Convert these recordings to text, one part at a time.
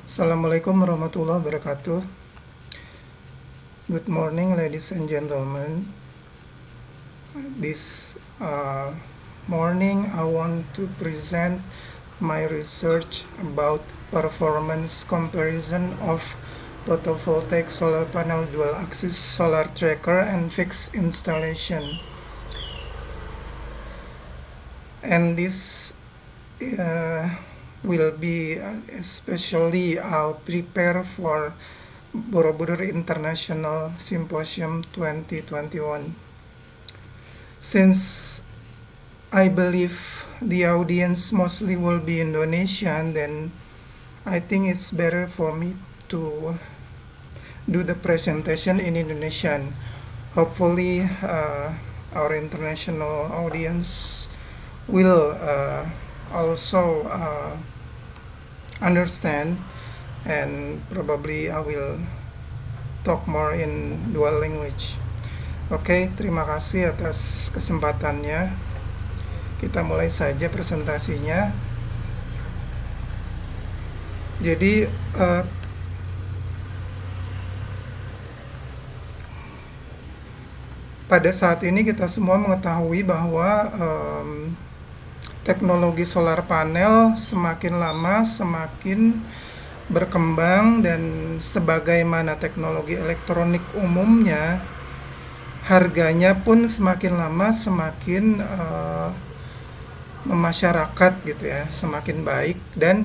Assalamualaikum warahmatullahi wabarakatuh. Good morning, ladies and gentlemen. This morning, I want to present my research about performance comparison of photovoltaic solar panel dual axis solar tracker and fixed installation. And this will be especially prepare for Borobudur International Symposium 2021. Since I believe the audience mostly will be Indonesian, then I think it's better for me to do the presentation in Indonesian. Hopefully, our international audience will also understand, and probably I will talk more in dual language. Oke, terima kasih atas kesempatannya. Kita mulai saja presentasinya. Jadi pada saat ini kita semua mengetahui bahwa teknologi solar panel semakin lama semakin berkembang, dan sebagaimana teknologi elektronik umumnya, harganya pun semakin lama semakin memasyarakat gitu ya, semakin baik, dan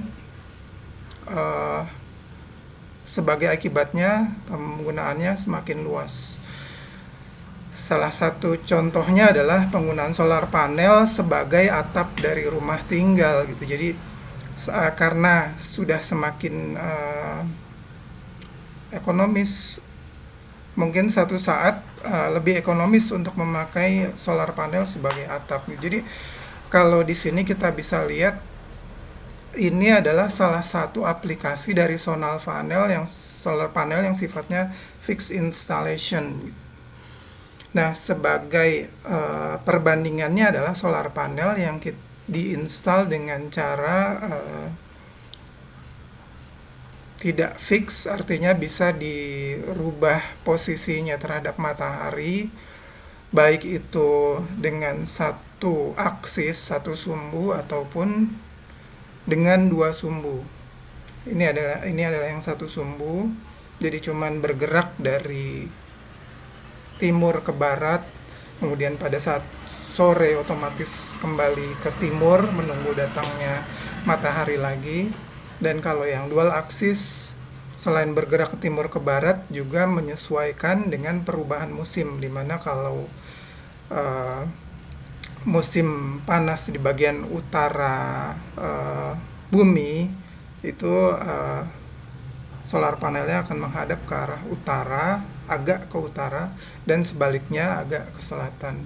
sebagai akibatnya penggunaannya semakin luas. Salah satu contohnya adalah penggunaan solar panel sebagai atap dari rumah tinggal gitu. Jadi karena sudah semakin ekonomis, mungkin satu saat lebih ekonomis untuk memakai solar panel sebagai atap. Jadi kalau di sini kita bisa lihat, ini adalah salah satu aplikasi dari solar panel yang sifatnya fixed installation. Nah, sebagai perbandingannya adalah solar panel yang diinstal dengan cara tidak fix, artinya bisa dirubah posisinya terhadap matahari, baik itu dengan satu aksis, satu sumbu, ataupun dengan dua sumbu. Ini adalah yang satu sumbu, jadi cuman bergerak dari timur ke barat, kemudian pada saat sore otomatis kembali ke timur menunggu datangnya matahari lagi. Dan kalau yang dual aksis, selain bergerak ke timur ke barat, juga menyesuaikan dengan perubahan musim, dimana kalau musim panas di bagian utara bumi itu solar panelnya akan menghadap ke arah utara, agak ke utara, dan sebaliknya agak ke selatan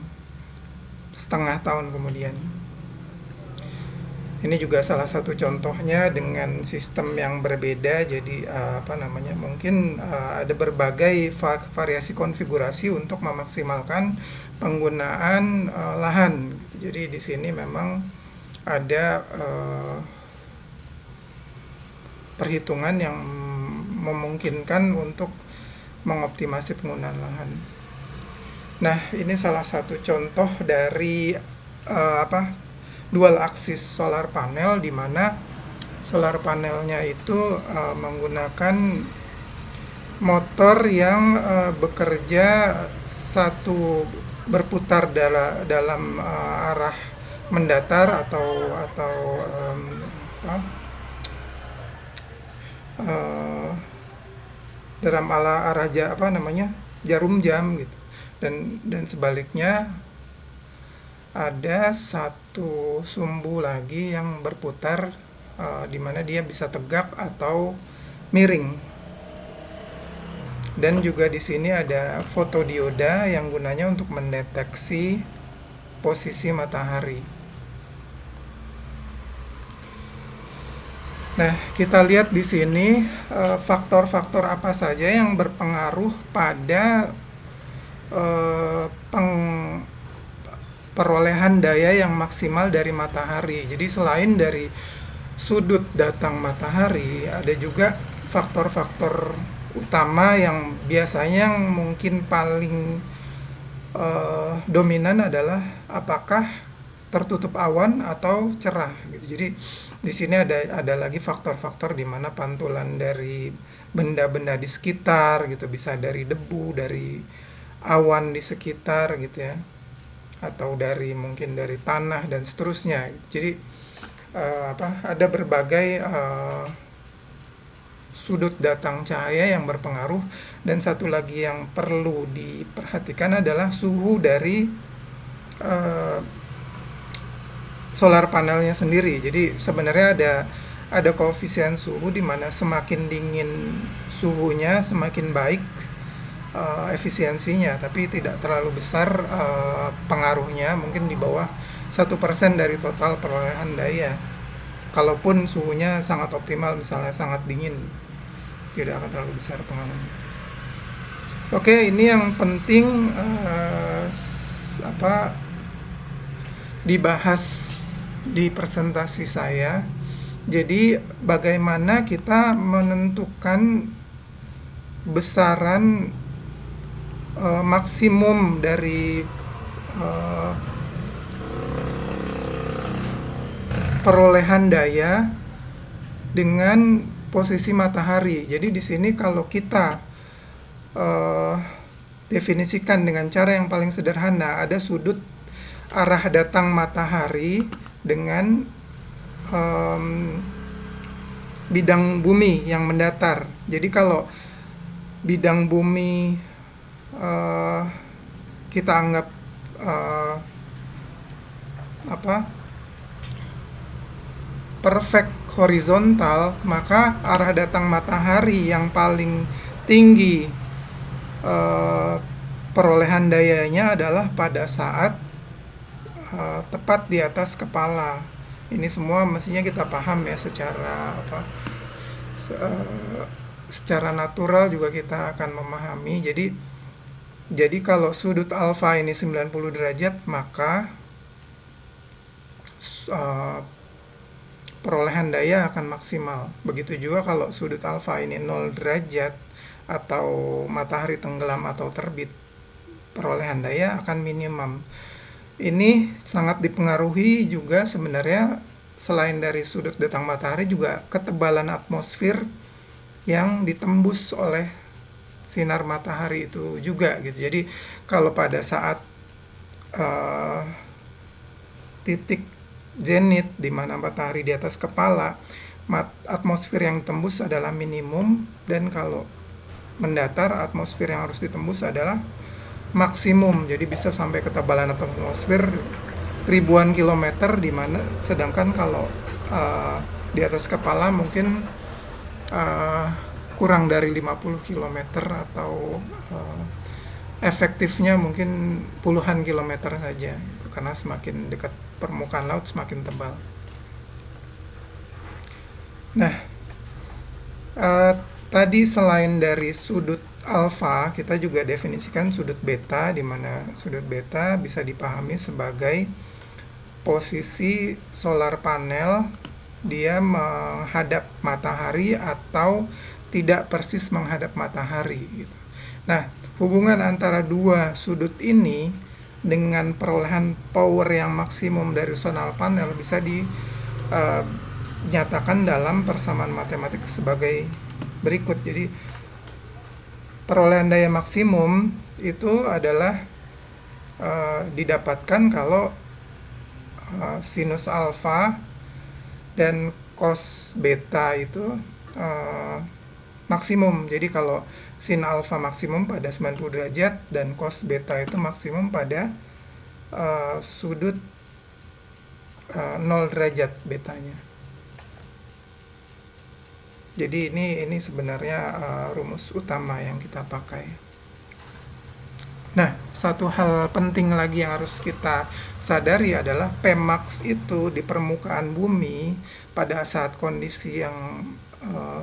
setengah tahun kemudian. Ini juga salah satu contohnya dengan sistem yang berbeda. Jadi mungkin ada berbagai variasi konfigurasi untuk memaksimalkan penggunaan lahan. Jadi di sini memang ada perhitungan yang memungkinkan untuk mengoptimasi penggunaan lahan. Nah, ini salah satu contoh dari dual axis solar panel, di mana solar panelnya itu menggunakan motor yang bekerja satu berputar dalam arah mendatar atau dalam arah jarum jam gitu, dan sebaliknya ada satu sumbu lagi yang berputar di mana dia bisa tegak atau miring. Dan juga di sini ada fotodioda yang gunanya untuk mendeteksi posisi matahari. Nah, kita lihat di sini faktor-faktor apa saja yang berpengaruh pada perolehan daya yang maksimal dari matahari. Jadi selain dari sudut datang matahari, ada juga faktor-faktor utama yang biasanya yang mungkin paling dominan adalah apakah tertutup awan atau cerah gitu. Jadi di sini ada lagi faktor-faktor di mana pantulan dari benda-benda di sekitar gitu, bisa dari debu, dari awan di sekitar gitu ya, atau dari mungkin dari tanah dan seterusnya. Jadi ada berbagai sudut datang cahaya yang berpengaruh, dan satu lagi yang perlu diperhatikan adalah suhu dari eh, solar panelnya sendiri. Jadi sebenarnya ada koefisien suhu di mana semakin dingin suhunya semakin baik efisiensinya, tapi tidak terlalu besar pengaruhnya, mungkin di bawah 1% dari total perolehan daya. Kalaupun suhunya sangat optimal, misalnya sangat dingin, tidak akan terlalu besar pengaruhnya. Oke, ini yang penting dibahas di presentasi saya. Jadi bagaimana kita menentukan besaran maksimum dari perolehan daya dengan posisi matahari. Jadi di sini kalau kita definisikan dengan cara yang paling sederhana, ada sudut arah datang matahari dengan bidang bumi yang mendatar. Jadi kalau bidang bumi kita anggap perfect horizontal, maka arah datang matahari yang paling tinggi perolehan dayanya adalah pada saat tepat di atas kepala. Ini semua mestinya kita paham ya, secara natural juga kita akan memahami. Jadi kalau sudut alfa ini 90 derajat, maka perolehan daya akan maksimal. Begitu juga kalau sudut alfa ini 0 derajat atau matahari tenggelam atau terbit, perolehan daya akan minimum. Ini sangat dipengaruhi juga sebenarnya, selain dari sudut datang matahari, juga ketebalan atmosfer yang ditembus oleh sinar matahari itu juga gitu. Jadi kalau pada saat titik zenit di mana matahari di atas kepala, atmosfer yang ditembus adalah minimum, dan kalau mendatar atmosfer yang harus ditembus adalah maksimum. Jadi bisa sampai ketebalan atmosfer ribuan kilometer, di mana sedangkan kalau di atas kepala mungkin kurang dari 50 km, atau efektifnya mungkin puluhan kilometer saja, karena semakin dekat permukaan laut semakin tebal. Nah, tadi selain dari sudut alfa, kita juga definisikan sudut beta, di mana sudut beta bisa dipahami sebagai posisi solar panel dia menghadap matahari atau tidak persis menghadap matahari gitu. Nah, hubungan antara dua sudut ini dengan perolehan power yang maksimum dari solar panel bisa dinyatakan dalam persamaan matematik sebagai berikut. Jadi perolehan daya maksimum itu adalah didapatkan kalau sinus alfa dan cos beta itu maksimum. Jadi kalau sin alfa maksimum pada 90 derajat dan cos beta itu maksimum pada sudut 0 derajat betanya. Jadi ini sebenarnya rumus utama yang kita pakai. Nah, satu hal penting lagi yang harus kita sadari adalah Pmax itu di permukaan bumi pada saat kondisi yang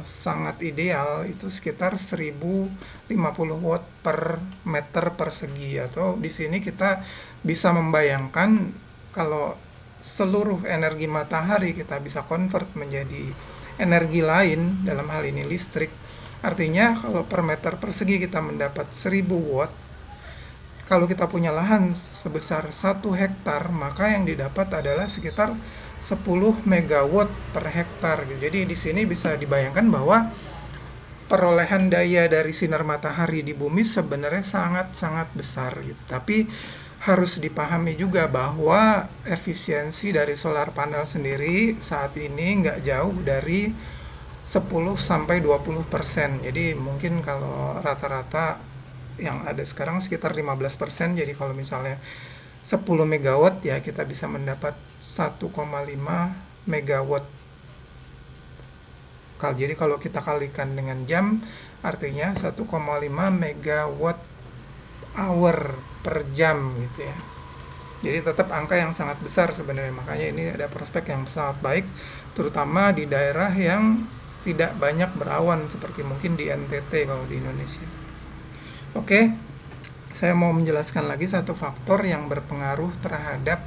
sangat ideal itu sekitar 1050 watt per meter persegi, atau di sini kita bisa membayangkan kalau seluruh energi matahari kita bisa convert menjadi energi lain, dalam hal ini listrik. Artinya kalau per meter persegi kita mendapat 1000 watt, kalau kita punya lahan sebesar 1 hektar, maka yang didapat adalah sekitar 10 megawatt per hektar. Jadi di sini bisa dibayangkan bahwa perolehan daya dari sinar matahari di bumi sebenarnya sangat-sangat besar gitu. Tapi harus dipahami juga bahwa efisiensi dari solar panel sendiri saat ini nggak jauh dari 10-20%. Jadi mungkin kalau rata-rata yang ada sekarang sekitar 15%. Jadi kalau misalnya 10 megawatt ya kita bisa mendapat 1,5 megawatt. Jadi kalau kita kalikan dengan jam, artinya 1,5 megawatt hour per jam gitu ya. Jadi tetap angka yang sangat besar sebenarnya. Makanya ini ada prospek yang sangat baik, terutama di daerah yang tidak banyak berawan seperti mungkin di NTT kalau di Indonesia. Oke, saya mau menjelaskan lagi satu faktor yang berpengaruh terhadap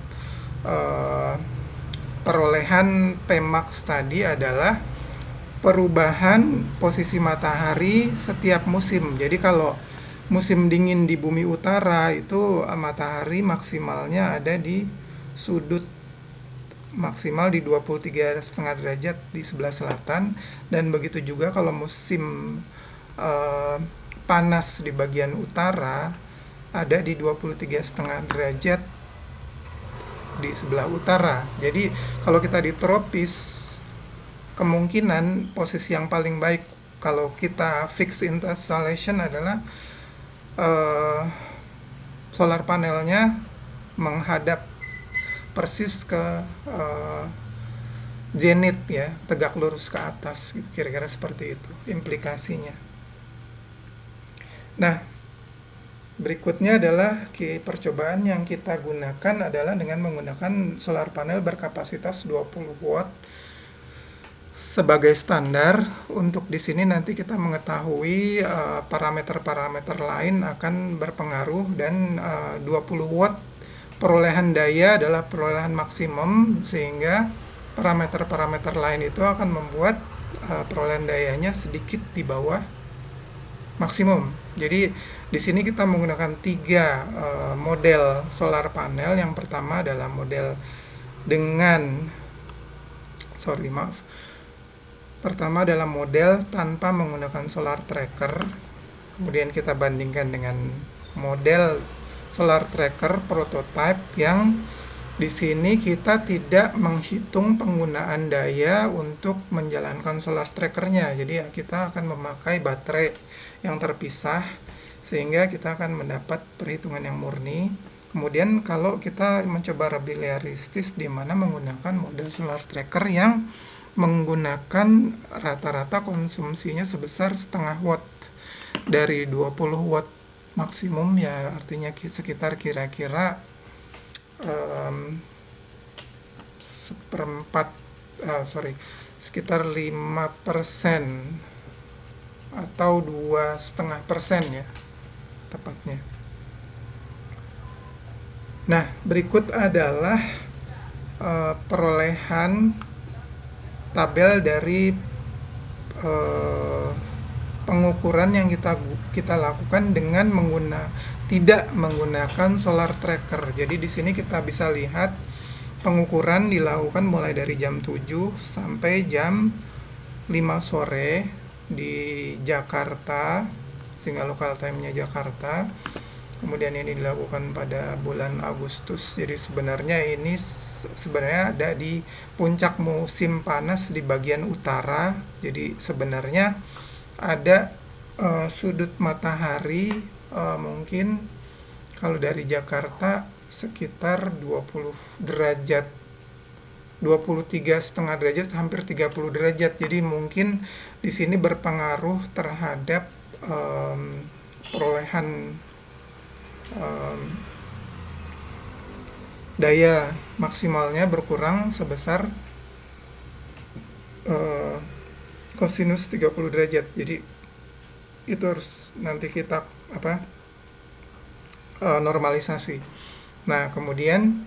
perolehan Pmax tadi adalah perubahan posisi matahari setiap musim. Jadi kalau musim dingin di bumi utara itu matahari maksimalnya ada di sudut maksimal di 23,5 derajat di sebelah selatan, dan begitu juga kalau musim panas di bagian utara ada di 23,5 derajat di sebelah utara. Jadi kalau kita di tropis, kemungkinan posisi yang paling baik kalau kita fix installation adalah solar panelnya menghadap persis ke zenit ya, tegak lurus ke atas gitu, kira-kira seperti itu implikasinya. Nah, berikutnya adalah percobaan yang kita gunakan adalah dengan menggunakan solar panel berkapasitas 20 watt sebagai standar. Untuk di sini nanti kita mengetahui parameter-parameter lain akan berpengaruh, dan 20 watt perolehan daya adalah perolehan maksimum, sehingga parameter-parameter lain itu akan membuat perolehan dayanya sedikit di bawah maksimum. Jadi di sini kita menggunakan 3 model solar panel. Yang pertama adalah model Pertama adalah model tanpa menggunakan solar tracker. Kemudian kita bandingkan dengan model solar tracker prototype yang di sini kita tidak menghitung penggunaan daya untuk menjalankan solar trackernya. Jadi kita akan memakai baterai yang terpisah sehingga kita akan mendapat perhitungan yang murni. Kemudian kalau kita mencoba lebih realistis di mana menggunakan model solar tracker yang menggunakan rata-rata konsumsinya sebesar 0,5 watt dari 20 watt maksimum ya, artinya sekitar kira-kira sekitar 5% atau 2,5% ya tepatnya. Nah, berikut adalah perolehan tabel dari pengukuran yang kita lakukan dengan tidak menggunakan solar tracker. Jadi di sini kita bisa lihat pengukuran dilakukan mulai dari jam 7 sampai jam 5 sore di Jakarta, sehingga lokal time-nya Jakarta. Kemudian ini dilakukan pada bulan Agustus. Jadi sebenarnya ada di puncak musim panas di bagian utara. Jadi sebenarnya ada sudut matahari mungkin kalau dari Jakarta sekitar 20 derajat, 23,5 derajat, hampir 30 derajat. Jadi mungkin di sini berpengaruh terhadap perolehan daya maksimalnya berkurang sebesar kosinus 30 derajat. Jadi itu harus nanti kita normalisasi. Nah, kemudian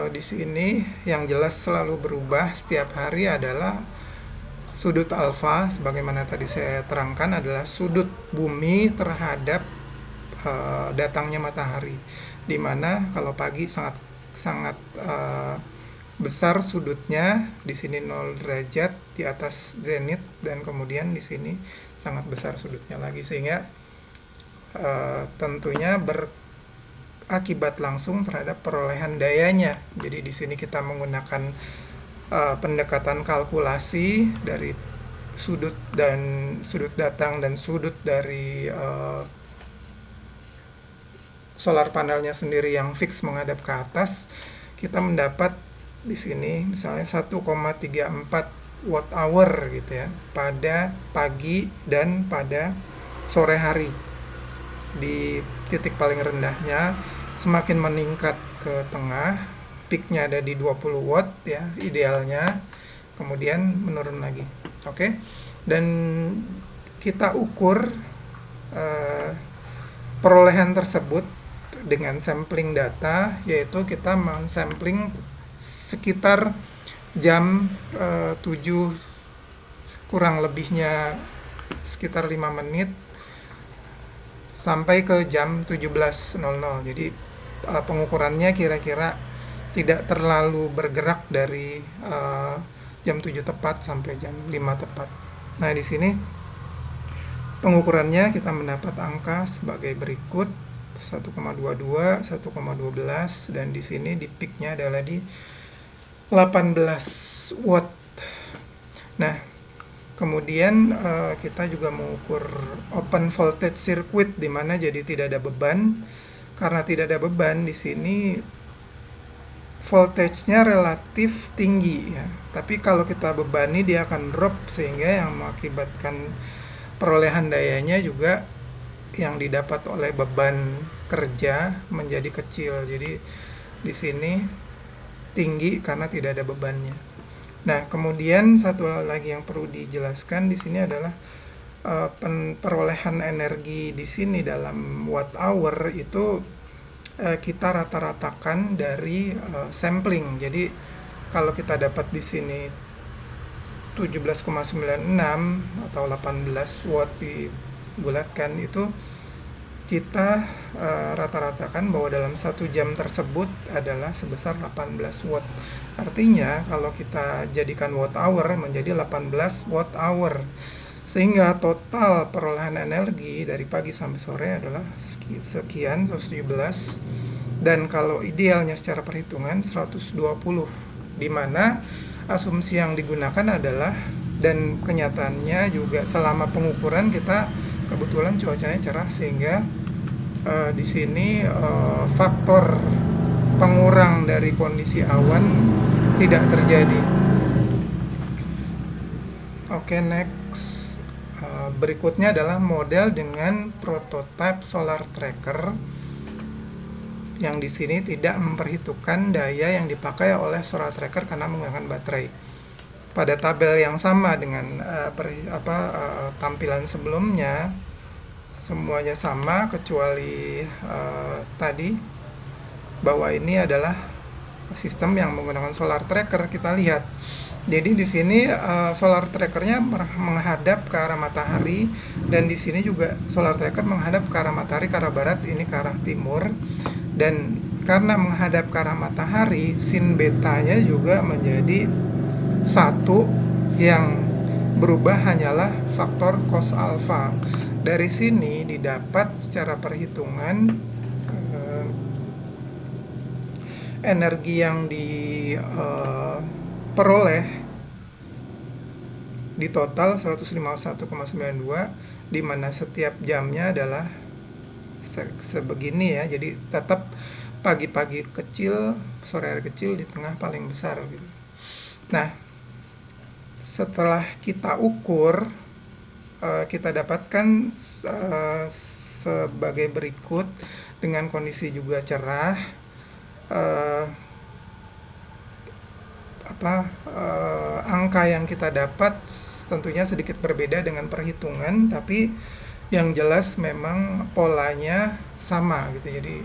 di sini yang jelas selalu berubah setiap hari adalah sudut alfa, sebagaimana tadi saya terangkan, adalah sudut bumi terhadap datangnya matahari, di mana kalau pagi sangat sangat besar sudutnya, di sini 0 derajat di atas zenit, dan kemudian di sini sangat besar sudutnya lagi, sehingga tentunya berakibat langsung terhadap perolehan dayanya. Jadi di sini kita menggunakan pendekatan kalkulasi dari sudut datang dan sudut dari solar panelnya sendiri yang fix menghadap ke atas. Kita mendapat di sini misalnya 1,34 watt hour gitu ya, pada pagi dan pada sore hari. Di titik paling rendahnya, semakin meningkat ke tengah, peaknya ada di 20 watt ya idealnya, kemudian menurun lagi. Oke. Dan kita ukur perolehan tersebut dengan sampling data, yaitu kita men-sampling sekitar jam 7 kurang lebihnya sekitar 5 menit sampai ke jam 17.00. Jadi pengukurannya kira-kira tidak terlalu bergerak dari jam 7 tepat sampai jam 5 tepat. Nah, di sini pengukurannya kita mendapat angka sebagai berikut: 1,22, 1,12, dan di sini di peaknya adalah di 18 watt. Nah, kemudian kita juga mengukur open voltage circuit, di mana jadi tidak ada beban. Karena tidak ada beban di sini, voltage-nya relatif tinggi ya. Tapi kalau kita bebani dia akan drop, sehingga yang mengakibatkan perolehan dayanya juga yang didapat oleh beban kerja menjadi kecil. Jadi di sini tinggi karena tidak ada bebannya. Nah, kemudian satu lagi yang perlu dijelaskan di sini adalah perolehan energi di sini dalam watt hour itu kita rata-ratakan dari sampling. Jadi kalau kita dapat di sini 17,96 atau 18 watt dibulatkan, itu kita rata-ratakan bahwa dalam 1 jam tersebut adalah sebesar 18 watt. Artinya kalau kita jadikan watt hour menjadi 18 watt hour, sehingga total perolehan energi dari pagi sampai sore adalah sekian, 117, dan kalau idealnya secara perhitungan 120, di mana asumsi yang digunakan adalah, dan kenyataannya juga selama pengukuran kita kebetulan cuacanya cerah, sehingga di sini faktor pengurang dari kondisi awan tidak terjadi. Oke, next. Berikutnya adalah model dengan prototype solar tracker, yang di sini tidak memperhitungkan daya yang dipakai oleh solar tracker karena menggunakan baterai. Pada tabel yang sama dengan tampilan sebelumnya, semuanya sama kecuali tadi bahwa ini adalah sistem yang menggunakan solar tracker. Kita lihat, jadi di sini solar trackernya menghadap ke arah matahari, dan di sini juga solar tracker menghadap ke arah matahari, ke arah barat, ini ke arah timur. Dan karena menghadap ke arah matahari, sin betanya juga menjadi 1, yang berubah hanyalah faktor cos alpha. Dari sini didapat secara perhitungan energi yang diperoleh di total 151,92, di mana setiap jamnya adalah sebegini ya. Jadi tetap pagi-pagi kecil, sore hari kecil, di tengah paling besar gitu. Nah, setelah kita ukur, kita dapatkan sebagai berikut dengan kondisi juga cerah. Angka yang kita dapat tentunya sedikit berbeda dengan perhitungan, tapi yang jelas memang polanya sama gitu. Jadi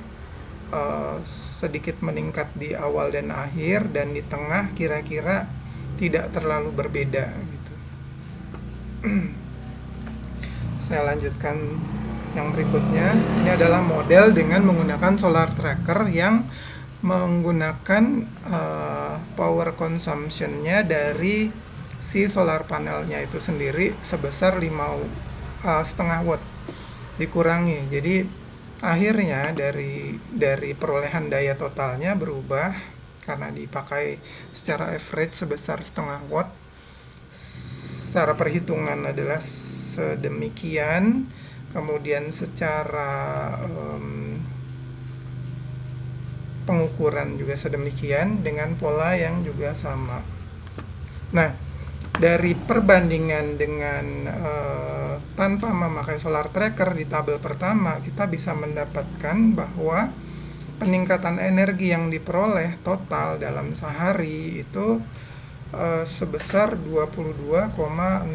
sedikit meningkat di awal dan akhir, dan di tengah kira-kira tidak terlalu berbeda gitu. Saya lanjutkan yang berikutnya. Ini adalah model dengan menggunakan solar tracker yang menggunakan power consumption-nya dari si solar panelnya itu sendiri sebesar 5,5 watt dikurangi. Jadi akhirnya dari perolehan daya totalnya berubah karena dipakai secara average sebesar 0,5 watt. Secara perhitungan adalah sedemikian, kemudian secara pengukuran juga sedemikian dengan pola yang juga sama. Nah, dari perbandingan dengan tanpa memakai solar tracker di tabel pertama, kita bisa mendapatkan bahwa peningkatan energi yang diperoleh total dalam sehari itu sebesar 22,01%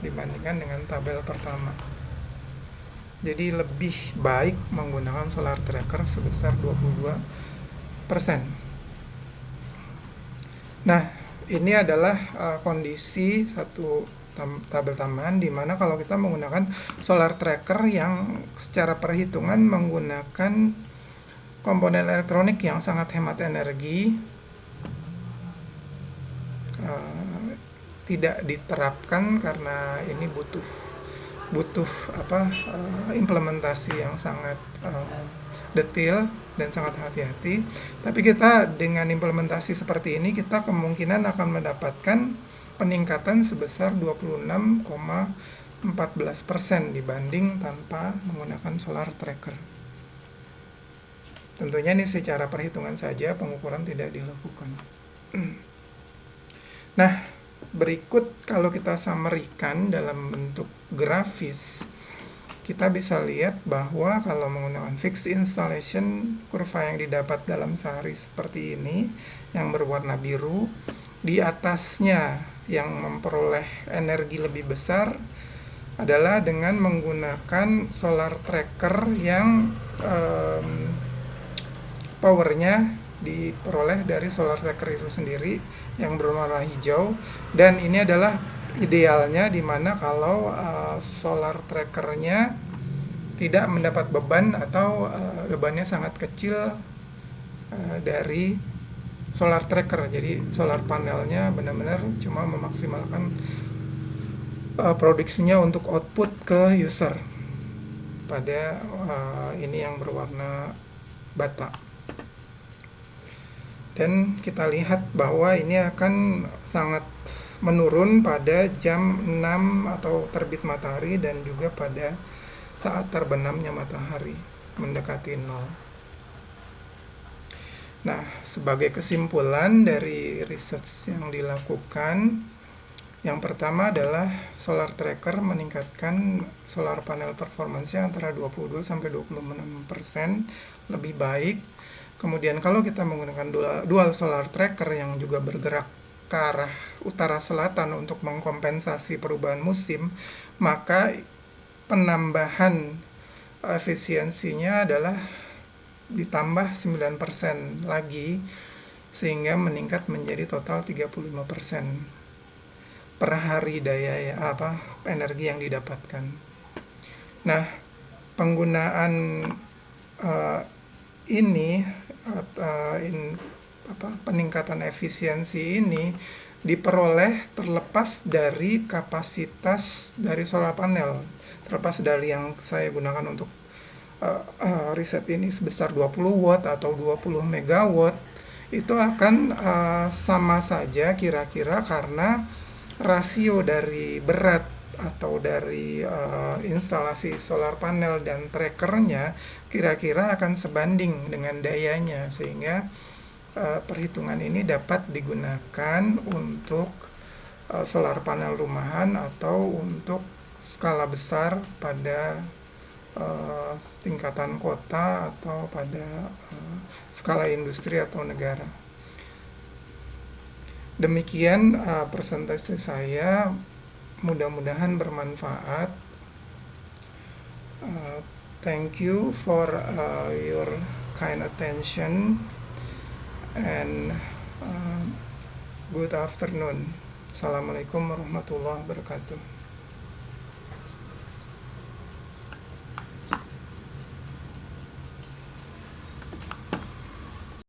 dibandingkan dengan tabel pertama. Jadi lebih baik menggunakan solar tracker sebesar 22%. Nah, ini adalah kondisi satu tabel tambahan, di mana kalau kita menggunakan solar tracker yang secara perhitungan menggunakan komponen elektronik yang sangat hemat energi, tidak diterapkan karena ini butuh implementasi yang sangat detail dan sangat hati-hati. Tapi kita dengan implementasi seperti ini, kita kemungkinan akan mendapatkan peningkatan sebesar 26,14% dibanding tanpa menggunakan solar tracker. Tentunya ini secara perhitungan saja, pengukuran tidak dilakukan. Nah, berikut kalau kita summary-kan dalam bentuk grafis, kita bisa lihat bahwa kalau menggunakan fixed installation, kurva yang didapat dalam sehari seperti ini, yang berwarna biru, di atasnya yang memperoleh energi lebih besar adalah dengan menggunakan solar tracker yang powernya diperoleh dari solar tracker itu sendiri yang berwarna hijau. Dan ini adalah idealnya, dimana kalau solar trackernya tidak mendapat beban atau bebannya sangat kecil dari solar tracker. Jadi solar panelnya benar-benar cuma memaksimalkan produksinya untuk output ke user pada ini yang berwarna bata. Dan kita lihat bahwa ini akan sangat menurun pada jam 6 atau terbit matahari, dan juga pada saat terbenamnya matahari mendekati 0. Nah, sebagai kesimpulan dari riset yang dilakukan, yang pertama adalah solar tracker meningkatkan solar panel performance-nya antara 22-26% lebih baik. Kemudian kalau kita menggunakan dual solar tracker yang juga bergerak ke arah utara selatan untuk mengkompensasi perubahan musim, maka penambahan efisiensinya adalah ditambah 9% lagi, sehingga meningkat menjadi total 35% per hari energi yang didapatkan. Nah, penggunaan peningkatan efisiensi ini diperoleh terlepas dari kapasitas dari solar panel, terlepas dari yang saya gunakan untuk riset ini sebesar 20 watt atau 20 megawatt, itu akan sama saja kira-kira, karena rasio dari berat atau dari instalasi solar panel dan trackernya kira-kira akan sebanding dengan dayanya, sehingga perhitungan ini dapat digunakan untuk solar panel rumahan atau untuk skala besar pada tingkatan kota atau pada skala industri atau negara. Demikian presentasi saya, mudah-mudahan bermanfaat. Thank you for your kind attention and good afternoon. Assalamualaikum warahmatullahi wabarakatuh.